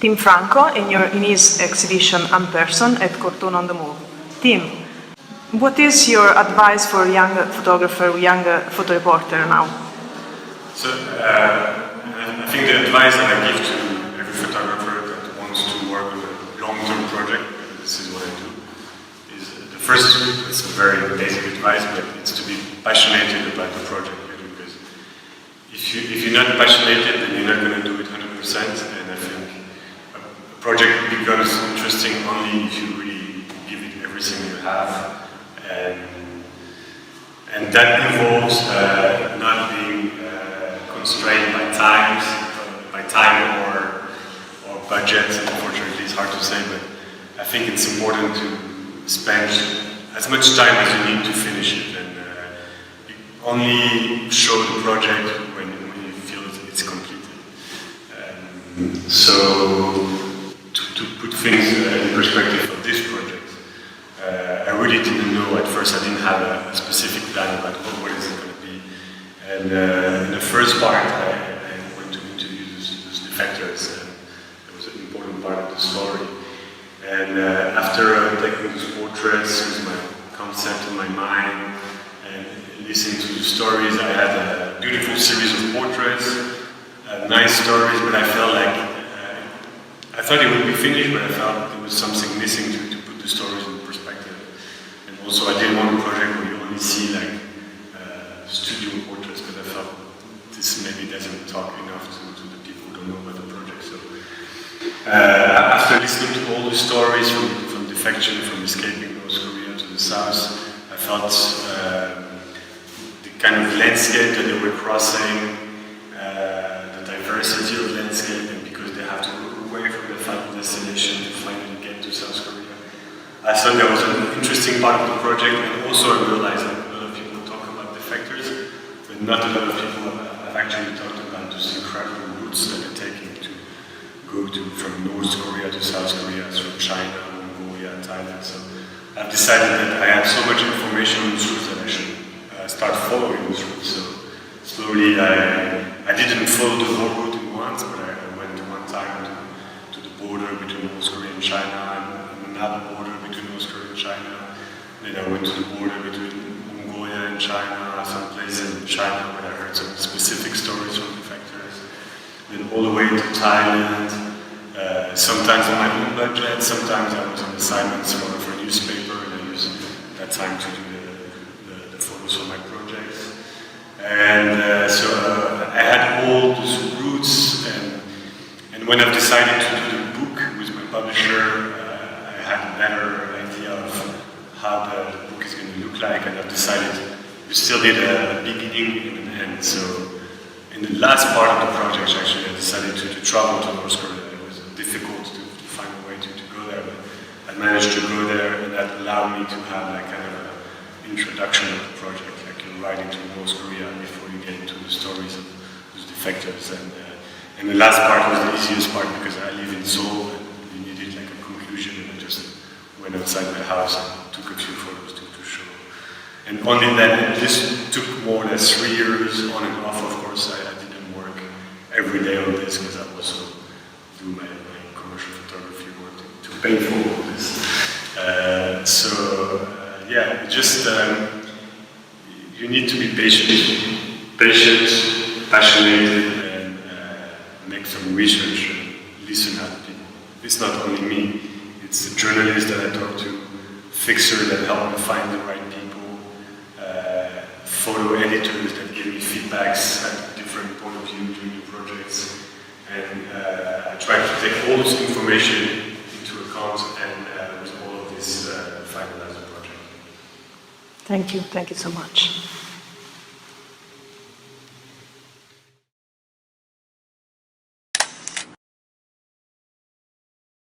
Tim Franco in his exhibition Unperson at Cortona On The Move. Tim, what is your advice for a young photographer, young photo reporter now? So, I think the advice that I give to every photographer that wants to work on a long-term project, this is what I do, is the first, it's a very basic advice, but it's to be passionate about the project. Because if you're not passionate, then you're not going to do it 100%, and I think a project becomes interesting only if you really give it everything you have, and that involves not being constrained by time or budget. Unfortunately, it's hard to say, but I think it's important to spend as much time as you need to finish it, and you only show the project when you feel it's completed. So, to put things in perspective for this project, I really didn't know at first. I didn't have a specific plan about what is it going to be. And in the first part, I went to interview those defectors, and it was an important part of the story. And after taking those portraits with my concept in my mind and listening to the stories, I had a beautiful series of portraits, nice stories, but I felt like I thought it would be finished, but I felt there was something missing to put the stories in perspective. And also, I didn't want a project where you only see like studio portraits, because I felt this maybe doesn't talk enough to the people who don't know about the project. So after listening to all the stories from defection, from escaping North Korea to the south, I felt the kind of landscape that they were crossing, the diversity of landscape, and because they have to go away from their final destination to finally get to South Korea. I thought that was an interesting part of the project, and also I realized that a lot of people talk about defectors, but not a lot of people have actually talked about those incredible routes that they're taking to go from North Korea to South Korea, from China, Mongolia, Thailand. So I've decided that I had so much information on those routes that I should start following those routes. So slowly, I didn't follow the whole route at once, but I went one time to the border between North Korea and China, and another border between North Korea and China. Then I went to the border between Mongolia and China, some places in China where I heard some specific stories from defectors. Then all the way to Thailand, sometimes on my own budget, sometimes I was on assignments for a newspaper, and I used that time to do the photos for my projects. And so I had all those routes, and when I've decided to do the book with my publisher, I had a better idea of how the book is going to look like, and I've decided we still need a beginning and an end. So in the last part of the project, actually, I decided to travel to North Korea. It was difficult to find a way to go there, but I managed to go there, and that allowed me to have like kind of an introduction of the project, like you're riding to North Korea before you get into the stories of those defectors. And the last part was the easiest part, because I live in Seoul, and we needed like a conclusion, and I just went outside my house and took a few photos to show. And only then, this took more or less 3 years on and off. Of course, I didn't work every day on this, because I also do my commercial photography work to pay for all this. Yeah, just you need to be patient, passionate, and make some research and listen to people. It's not only me, it's the journalists that I talk to, fixers that help me find the right people, photo editors that give me feedbacks at different point of view during the projects, and I try to take all this information into account, and with all of this finalize the project. Thank you so much.